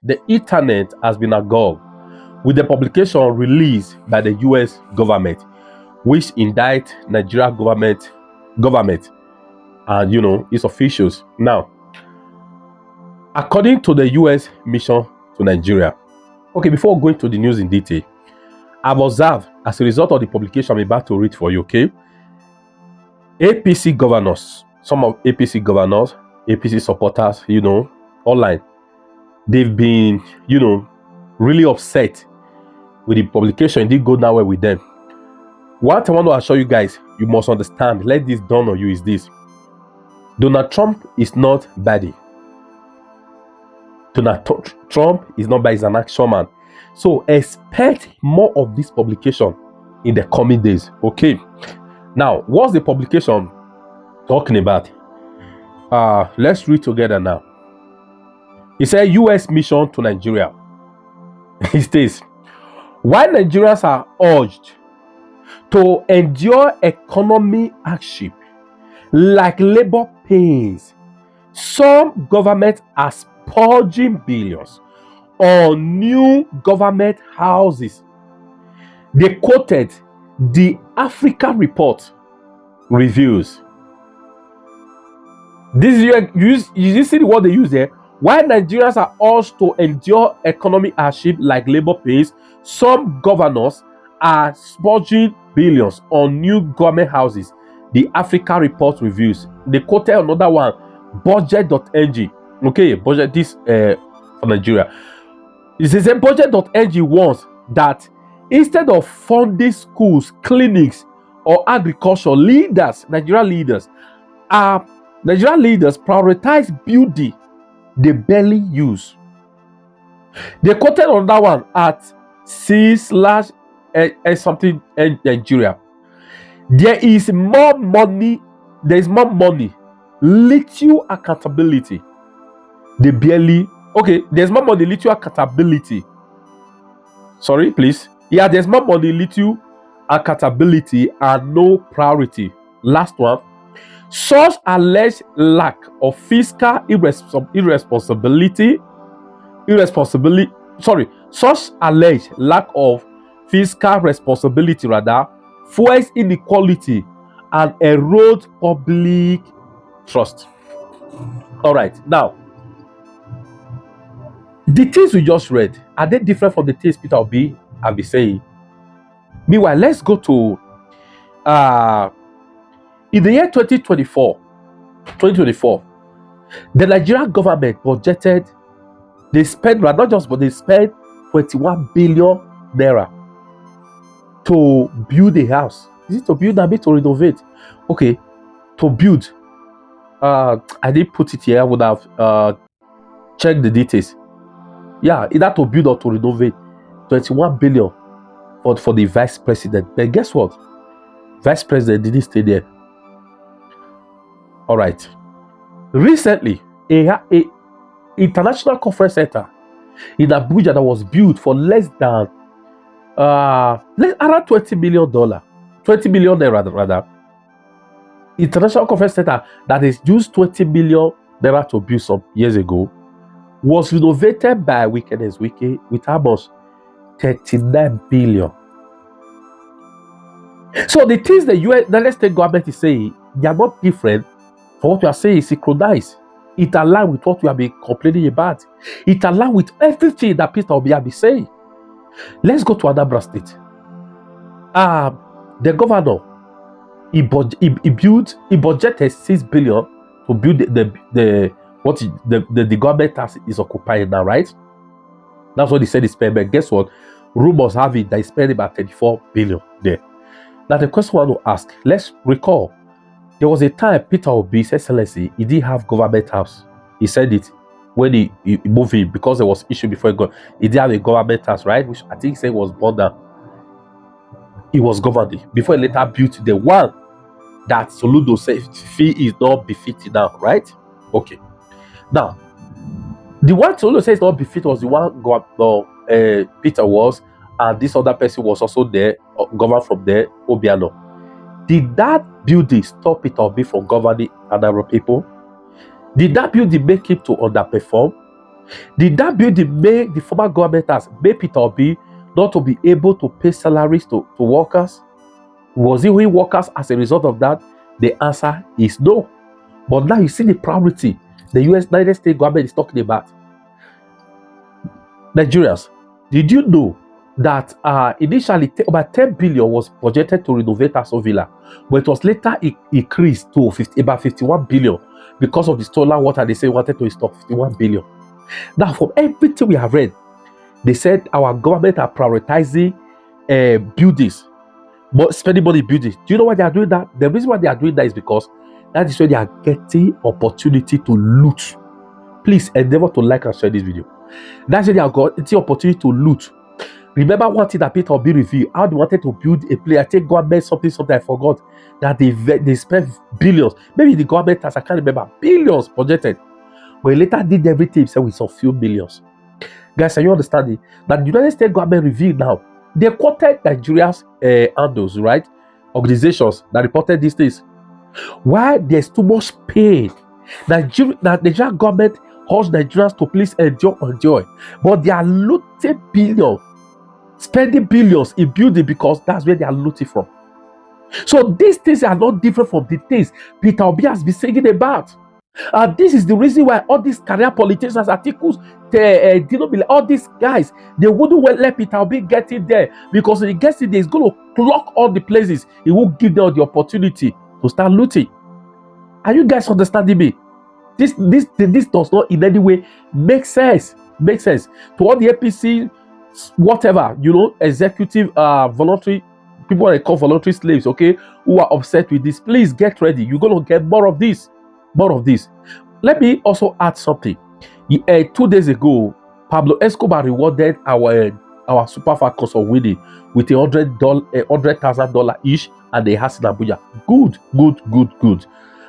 the internet has been agog with the publication released by the US government, which indict Nigeria government and its officials. Now, according to the US mission to Nigeria, okay, before going to the news in detail, I've observed as a result of the publication I'm about to read for you, okay, APC governors, some of APC governors, APC supporters, online, they've been, really upset with the publication. It didn't go nowhere with them. What I want to assure you guys, you must understand, let this dawn on you, is this: Donald Trump is not bad. Donald Trump is not bad, he's an action man. So expect more of this publication in the coming days. Okay. Now, what's the publication talking about? Let's read together now. It says US mission to Nigeria. It states, while Nigerians are urged to endure economic hardship like labor pains, some governments are spurging billions on new government houses. They quoted the Africa Report reviews. This you see what they use there. While Nigerians are urged to endure economic hardship like labor pains, some governors are spurging billions on new government houses. The Africa Report reviews. They quoted another one, budget.ng. Okay, budget this for Nigeria. It says budget.ng wants that instead of funding schools, clinics, or agriculture, Nigerian leaders prioritize building they barely use. They quoted another one at C/something Nigeria. There is more money, little accountability. There's more money, little accountability. Sorry, please. Yeah, there's more money, little accountability, and no priority. Last one. Such alleged lack of fiscal irresponsibility. Such alleged lack of fiscal responsibility fuels inequality and erodes public trust. All right, now, the things we just read, are they different from the things Peter Obi have been saying? Meanwhile, let's go to in the year 2024, the Nigerian government budgeted, they spent 21 billion naira to build a house. Is it to build a bit to renovate? Okay, to build. I didn't put it here. I would have checked the details. Yeah, either to build or to renovate. 21 billion for the vice president. But guess what? Vice president didn't stay there. All right. Recently, a international conference center in Abuja that was built for less than around $20 million, 20 million rather. International conference center that is used 20 million naira to build some years ago was renovated by Wickedness Wiki with how much? 39 billion. So the things the United States government is saying, they are not different from what we are saying, synchronized. It aligns with what we have been complaining about. It aligns with everything that Peter Obi has been saying. Let's go to Anambra State. The governor, he budgeted 6 billion to build the government is occupying now, right? That's what he said he spent. But guess what? Rumors have it that he spent about 34 billion there. Now the question I want to ask, let's recall, there was a time Peter Obi's Excellency, he didn't have government house. He said it when he moved in because there was issue before he got. He didn't have a government house, right? Which I think he said was born down. He was governing before he later built the one that Soludo said fee is not befitting now, right? Okay. Now, the one Soludo says not befit was the one Peter was, and this other person was also there, governed from there, Obiano. Did that building stop Peter Obi from governing other people? Did that building make him to underperform? Did that building make the former government has made Peter Obi not to be able to pay salaries to workers? Was he owing workers as a result of that? The answer is no. But now you see the priority the United States government is talking about. Nigerians, did you know that initially about 10 billion was budgeted to renovate Aso Villa, but it was later increased to about 51 billion because of the stolen water? They say wanted to install 51 billion. Now, from everything we have read, they said our government are prioritizing buildings, spending money in buildings. Do you know why they are doing that? The reason why they are doing that is because that is where they are getting opportunity to loot. Please endeavor to like and share this video. That's where they are getting opportunity to loot. Remember one thing that Peter Obi revealed, how they wanted to build a place. I think government something I forgot, that they spent billions. Maybe the government has, I can't remember, billions budgeted. But he later did everything himself with some few millions. Guys, are you understanding that the United States government revealed now? They quoted Nigeria's handles, right? Organizations that reported these things. Why there's too much pain? Nigerian government urged Nigerians to please enjoy, but they are looting billions, spending billions in building because that's where they are looting from. So these things are not different from the things Peter Obi has been saying about. And this is the reason why all these career politicians, articles, all these guys, they wouldn't let Peter Obi get in there, because when he gets in there, he's going to clock all the places. He won't give them the opportunity to start looting. Are you guys understanding me? This does not in any way make sense. Make sense to all the APC, whatever, executive, voluntary people they call voluntary slaves, okay, who are upset with this. Please get ready. You're going to get more of this. More of this. Let me also add something. 2 days ago, Pablo Escobar rewarded our Super Falcons for winning with $100,000 each, and they has in Abuja. Good.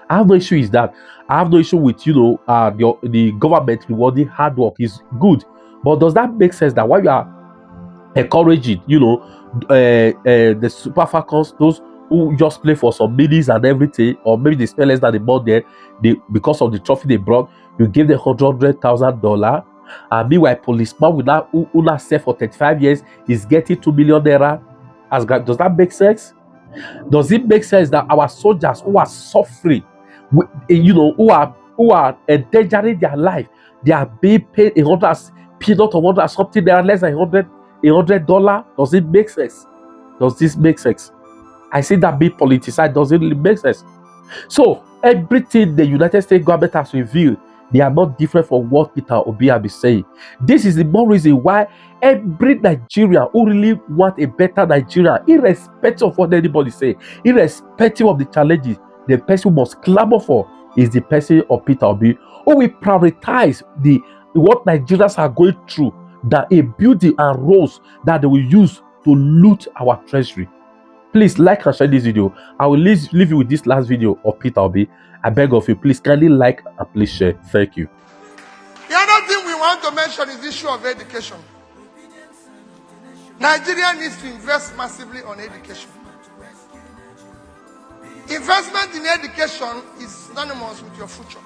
I have no issue with that. I have no issue with the government rewarding hard work is good. But does that make sense that while you are encouraging, the Super Falcons, those who just play for some minutes and everything, or maybe they spend less than a month there, because of the trophy they brought, you give them $100,000, and meanwhile, policeman who now serve for 35 years is getting 2 million naira. Does that make sense? Does it make sense that our soldiers who are suffering, who are endangering their life, they are being paid peanut or $100 something, they are less than $100? Does it make sense? Does this make sense? I see that being politicized doesn't really make sense. So everything the United States government has revealed, they are not different from what Peter Obi has been saying. This is the more reason why every Nigerian who really want a better Nigeria, irrespective of what anybody say, irrespective of the challenges, the person who must clamor for is the person of Peter Obi, who will prioritize what Nigerians are going through, that a building and roads that they will use to loot our treasury. Please like and share this video. I will leave you with this last video of Peter Obi. I beg of you, please kindly like and please share. Thank you. The other thing we want to mention is the issue of education. Nigeria needs to invest massively on education. Investment in education is synonymous with your future.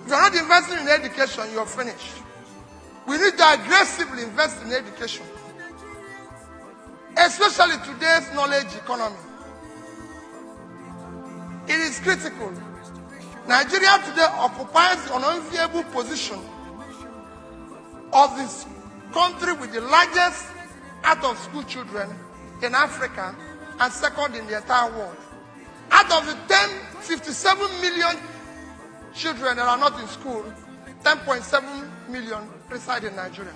If you're not investing in education, you're finished. We need to aggressively invest in education, especially today's knowledge economy. It is critical. Nigeria today occupies an unenviable position of this country with the largest out-of-school children in Africa and second in the entire world. Out of the 57 million children that are not in school, 10.7 million reside in Nigeria.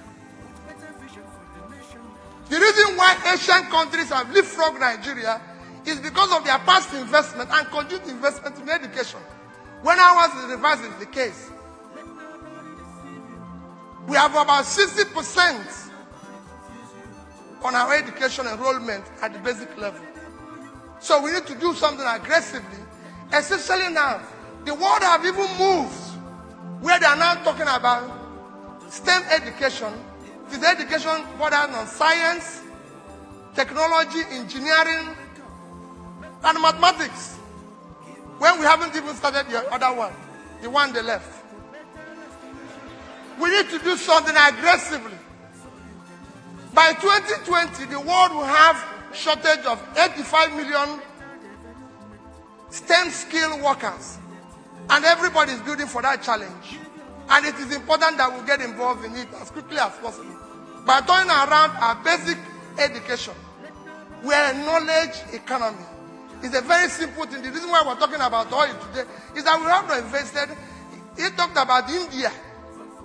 The reason why Asian countries have leapfrogged Nigeria is because of their past investment and continued investment in education. When ours is reversed is the case. We have about 60% on our education enrollment at the basic level. So we need to do something aggressively, especially now. The world have even moved where they are now talking about STEM education. It is education bordered on science, technology, engineering, and mathematics. When we haven't even started the other one, the one they left. We need to do something aggressively. By 2020, the world will have shortage of 85 million STEM skill workers. And everybody is building for that challenge. And it is important that we get involved in it as quickly as possible. By turning around our basic education, we are a knowledge economy. It's a very simple thing. The reason why we're talking about oil today is that we have not invested. He talked about India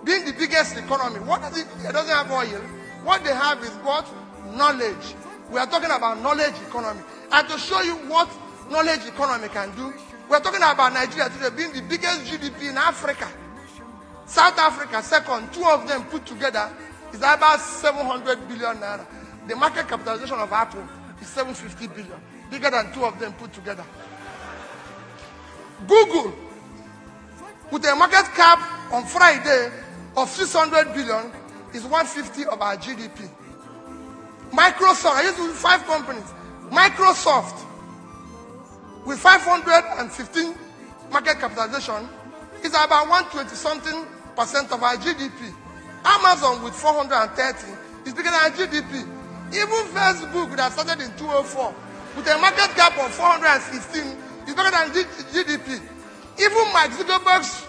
being the biggest economy. What does it? It doesn't have oil. What they have is what? Knowledge. We are talking about knowledge economy. And to show you what knowledge economy can do, we're talking about Nigeria today being the biggest GDP in Africa. South Africa, second. Two of them put together is about 700 billion naira. The market capitalization of Apple is 750 billion. Bigger than two of them put together. Google, with a market cap on Friday of 600 billion, is 150 of our GDP. Microsoft, I used to do 5 companies. Microsoft, with 515 market capitalization, is about 120-something% of our GDP. Amazon, with 430, is bigger than our GDP. Even Facebook, that started in 2004, with a market cap of 416, is bigger than GDP. Even Mark Zuckerberg's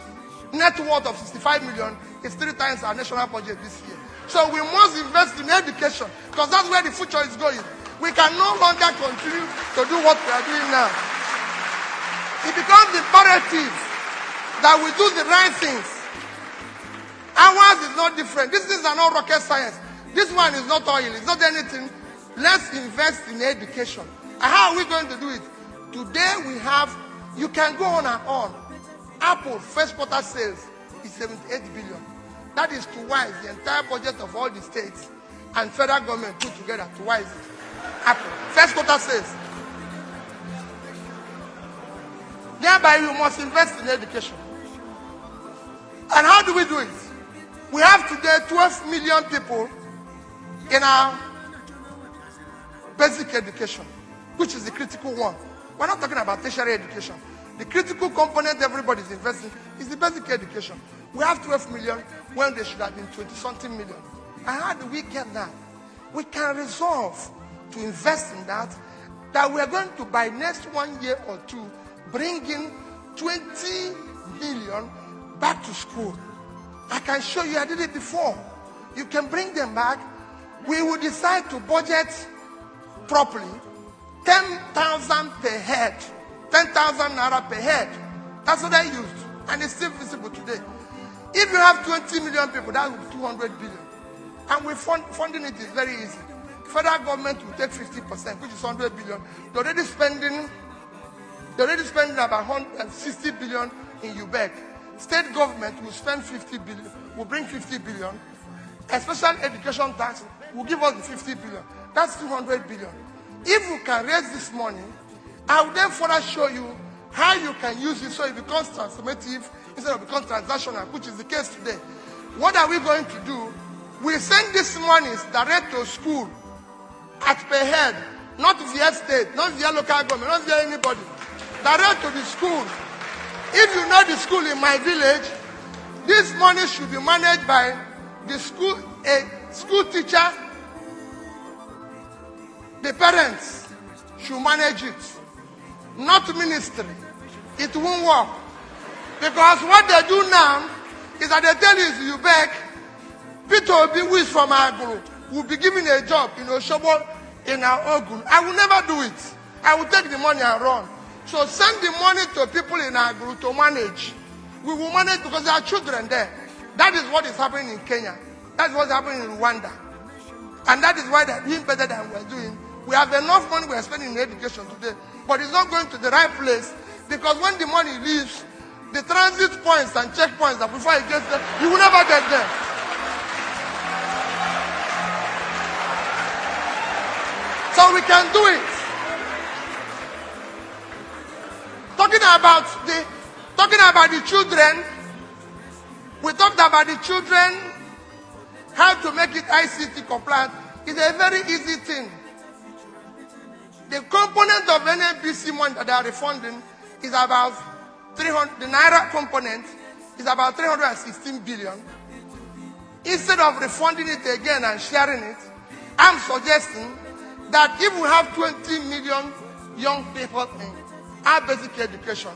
net worth of 65 million is 3 times our national budget this year. So we must invest in education, because that's where the future is going. We can no longer continue to do what we are doing now. It becomes imperative that we do the right things. Ours is not different. These things are not rocket science. This one is not oil. It's not anything. Let's invest in education. And how are we going to do it? Today we have, you can go on and on. Apple first quarter sales is 78 billion. That is twice the entire budget of all the states and federal government put together, twice it. Apple first quarter sales. Thereby we must invest in education. And how do we do it? We have today 12 million people in our basic education, which is the critical one. We're not talking about tertiary education. The critical component everybody is investing is the basic education. We have 12 million when there should have been 20-something million. And how do we get that? We can resolve to invest in that we are going to, by next 1 year or 2, bring in 20 million back to school. I can show you, I did it before. You can bring them back. We will decide to budget properly 10,000 per head. 10,000 naira per head. That's what I used. And it's still visible today. If you have 20 million people, that would be 200 billion. And we funding it is very easy. Federal government will take 50%, which is 100 billion. They're already spending about 160 billion in UBEC. State government will spend 50 billion, will bring 50 billion. A special education tax will give us the 50 billion. That's 200 billion. If you can raise this money, I will then further show you how you can use it so it becomes transformative instead of becoming transactional, which is the case today. What are we going to do? We send these monies direct to school at per head, not via state, not via local government, not via anybody. Direct to the school. If you know the school in my village, this money should be managed by the school, a school teacher. The parents should manage it, not ministry. It won't work. Because what they do now is that they tell you back, Peter Obi, who is from our group, will be given a job in Oshobo in our Ogun. I will never do it. I will take the money and run. So send the money to people in our group to manage. We will manage because there are children there. That is what is happening in Kenya. That is what is happening in Rwanda. And that is why they are doing better than we are doing. We have enough money we are spending in education today. But it's not going to the right place because when the money leaves, the transit points and checkpoints that before it gets there, you will never get there. So we can do it. Talking about the children, we talked about the children, how to make it ICT compliant. It's a very easy thing. The component of NNPC money that they are refunding is about 300, the Naira component is about 316 billion. instead of refunding it again and sharing it, I'm suggesting that if we have 20 million young people in our basic education,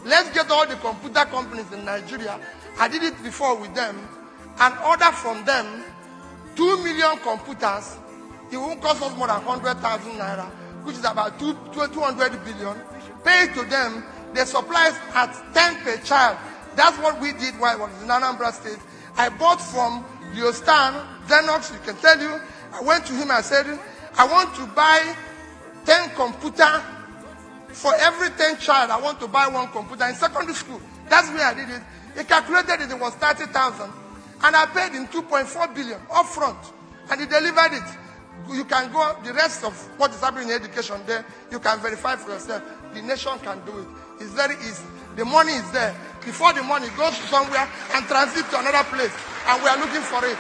let's get all the computer companies in Nigeria, I did it before with them, and order from them 2 million computers. It won't cost us more than 100,000 naira, which is about 200 billion. Pay to them, they supply us at 10 per child. That's what we did while I was in Anambra State. I bought from Leostan, Xenox, you can tell you. I went to him, I said, I want to buy 10 computers. For every 10 child, I want to buy 1 computer in secondary school. That's where I did it. He calculated it was 30,000. And I paid him 2.4 billion upfront. And he delivered it. You can go, the rest of what is happening in education there, you can verify for yourself. The nation can do it. It's very easy. The money is there. Before the money goes somewhere and transit to another place. And we are looking for it.